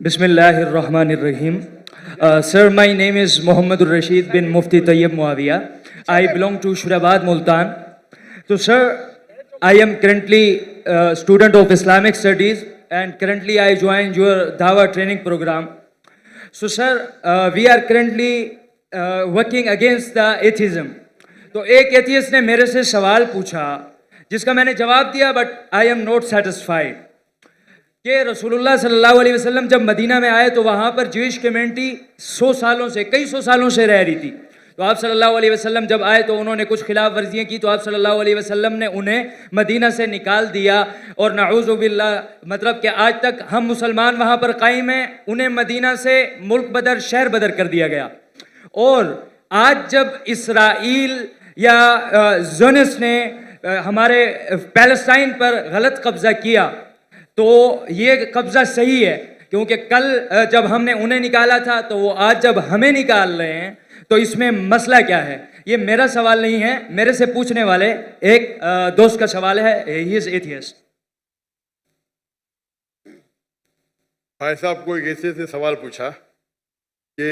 Bismillahirrahmanirrahim. Sir, my name is Mohammedur Rashid bin Mufti Tayyib Muawiyah. I belong to Shurabad, Multan. So, sir, I am currently a student of Islamic Studies and currently I joined your Dawa training program. So, sir, we are currently working against the atheism. तो एक atheist ने मेरे से सवाल पूछा जिसका मैंने जवाब दिया, but I am not satisfied कि रसूलुल्लाह सल्लल्लाहु अलैहि वसल्लम जब मदीना में आए तो वहाँ पर ज्यूइश कम्युनिटी कई सौ सालों से रह रही थी। तो आप सल्लल्लाहु अलैहि वसल्लम जब आए तो उन्होंने कुछ खिलाफ वर्जियाँ की, तो आप सल्लल्लाहु अलैहि वसल्लम ने उन्हें मदीना से निकाल दिया। और नऊज़ु बिल्लाह, मतलब कि आज तक हम मुसलमान वहाँ पर कायम हैं, उन्हें मदीना से मुल्क बदर, शहर बदर कर दिया गया। और आज जब इसराइल या ज़ोनिस्ट ने हमारे पैलेस्टाइन पर गलत कब्जा किया, तो ये कब्जा सही है, क्योंकि कल जब हमने उन्हें निकाला था तो वो आज जब हमें निकाल रहे हैं, तो इसमें मसला क्या है? ये मेरा सवाल नहीं है, मेरे से पूछने वाले एक दोस्त का सवाल है। He is atheist. भाई साहब को एक ऐसे से सवाल पूछा कि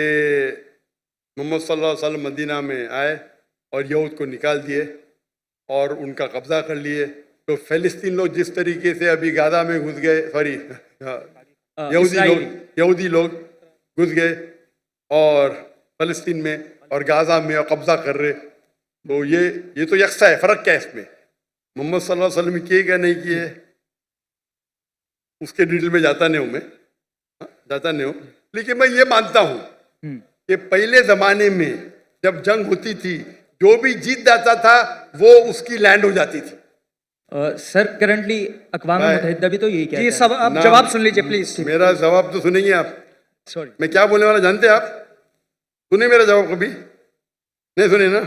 मोहम्मद सल्लल्लाहु अलैहि वसल्लम मदीना में आए और यहूद को निकाल दिए और उनका कब्जा कर लिए, तो फ़लस्तीन लोग जिस तरीके से अभी गाजा में घुस गए, सॉरी यहूदी लोग घुस गए और फ़लस्तीन में और गाजा में और कब्जा कर रहे, तो ये तो यकसा है। फ़र्क क्या है इसमें? मोहम्मद सल्लल्लाहु अलैहि वसल्लम किए क्या नहीं किए उसके डिटेल में जाता नहीं हूँ, लेकिन मैं ये मानता हूँ कि पहले ज़माने में जब जंग होती थी, जो भी जीत जाता था वो उसकी लैंड हो जाती थी। सर, करंटली अक़वाम मुत्तहिदा भी तो यही कहता है। सब आप जवाब सुन लीजिए प्लीज। मेरा जवाब तो सुनेंगे आप। सॉरी, मैं क्या बोलने वाला जानते हैं आप? सुने मेरा जवाब कभी? नहीं सुने ना?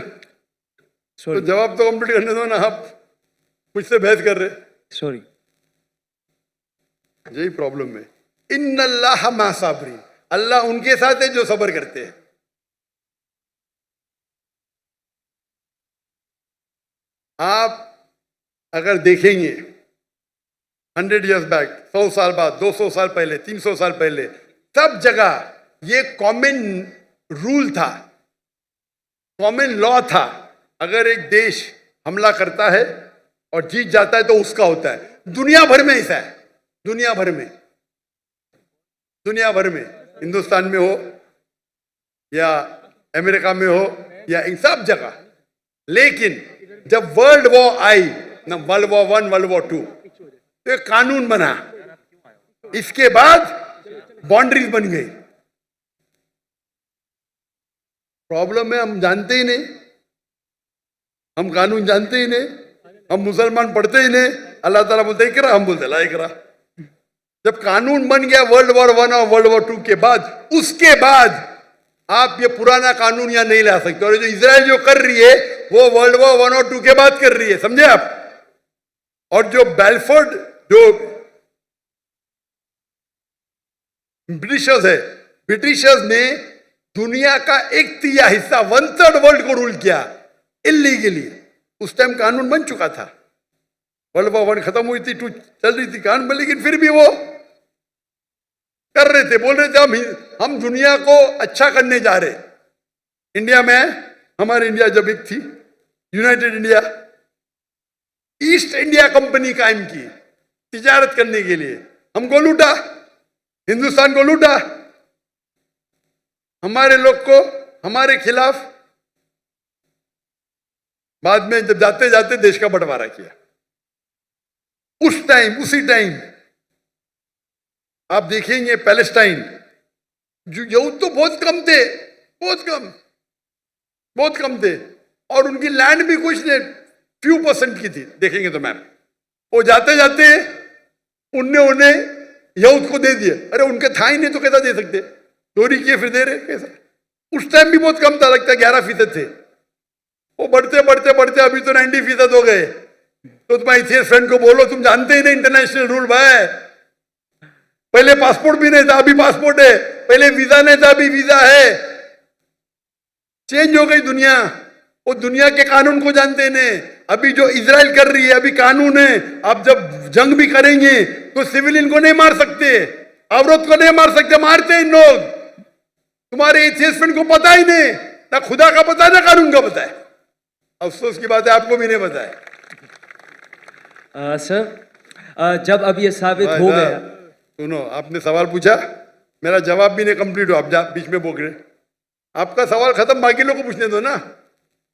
तो जवाब तो कंप्लीट करने दो ना, आप मुझसे बहस कर रहे। सॉरी, यही प्रॉब्लम है। इन्नल्लाह मा साबिरीन, अल्लाह उनके साथ है जो सब्र करते हैं। आप अगर देखेंगे 100 ईयर्स बैक, 100 साल बाद, 200 साल पहले, 300 साल पहले, सब जगह ये कॉमन रूल था, कॉमन लॉ था। अगर एक देश हमला करता है और जीत जाता है तो उसका होता है। दुनिया भर में ऐसा है, दुनिया भर में, हिंदुस्तान में हो या अमेरिका में हो या इन सब जगह। लेकिन जब वर्ल्ड वॉर आई ना, वर्ल्ड वॉर 1, वर्ल्ड वॉर 2, तो एक कानून बना, इसके बाद बाउंड्रीज बन गई। प्रॉब्लम है हम जानते ही नहीं, हम कानून जानते ही नहीं, हम मुसलमान पढ़ते ही नहीं। अल्लाह ताला बोलते इकरा, हम बोलते ला इकरा। जब कानून बन गया वर्ल्ड वॉर 1 और वर्ल्ड वॉर 2 के बाद, उसके बाद आप ये पुराना कानून यहाँ नहीं ला सकते। और जो इजराइल जो कर रही है वो वर्ल्ड वॉर 1 और 2 के बाद कर रही है, समझे आप? और जो बेलफोर्ड, जो ब्रिटिशर्स ने दुनिया का 1/3 हिस्सा, 1/3 वर्ल्ड को रूल किया इल्लीगली। उस टाइम कानून बन चुका था, वर्ल्ड वॉर 1 खत्म हुई थी, 2 चल रही थी कानून, लेकिन फिर भी वो कर रहे थे, बोल रहे थे हम दुनिया को अच्छा करने जा रहे। इंडिया में, हमारी इंडिया जब एक थी, United India, east India company कायम की तिजारत करने के लिए। हमको लूटा, हिंदुस्तान को लूटा, हमारे लोग को हमारे खिलाफ। बाद में जब जाते जाते देश का बंटवारा किया। उसी टाइम आप देखेंगे पैलेस्टाइन, जो यहूद तो बहुत कम थे और उनकी लैंड भी कुछ नहीं, few % की थी। देखेंगे तो मैम, वो जाते जाते उन्हें यहूद को दे दिए। अरे उनके था ही नहीं तो कैसा दे सकते? चोरी किए फिर दे रहे कैसा? उस टाइम भी बहुत कम था, लगता है 11% थे। वो बढ़ते अभी तो 90% हो गए। तो तुम्हारे फ्रेंड को बोलो, तुम जानते ही नहीं इंटरनेशनल रूल भाई। पहले पासपोर्ट भी नहीं था, अभी पासपोर्ट है। पहले वीजा नहीं था, अभी वीजा है। चेंज हो गई दुनिया। वो दुनिया के कानून को जानते नहीं। अभी जो इजराइल कर रही है, अभी कानून है, अब जब जंग भी करेंगे तो सिविलियन को नहीं मार सकते। औरत को नहीं मार सकते, मारते इन लोग। तुम्हारे एथियस्ट को पता ही नहीं, ना खुदा का पता है ना कानून का पता है। अफसोस की बात है, आपको भी नहीं पता है। सर जब अब ये साबित हो भाई, गया, सुनो, आपने सवाल पूछा, मेरा जवाब भी नहीं कंप्लीट हो, आप बीच में बोल रहे। आपका सवाल खत्म, बाकी लोग को पूछने दो ना।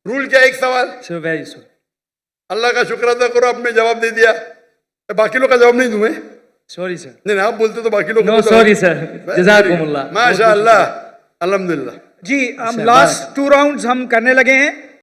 रूल क्या है? एक सवाल। Sir very sorry. अल्लाह का शुक्र अदा करो, आपने जवाब दे दिया। बाकी लोग का जवाब नहीं दूं मैं? Sorry sir. नहीं आप बोलते तो बाकी लोग नो सॉरी सर, जज़ाकुमुल्लाह। माशाअल्लाह, अल्हम्दुलिल्लाह। जी, हम लास्ट 2 राउंड्स हम करने लगे हैं।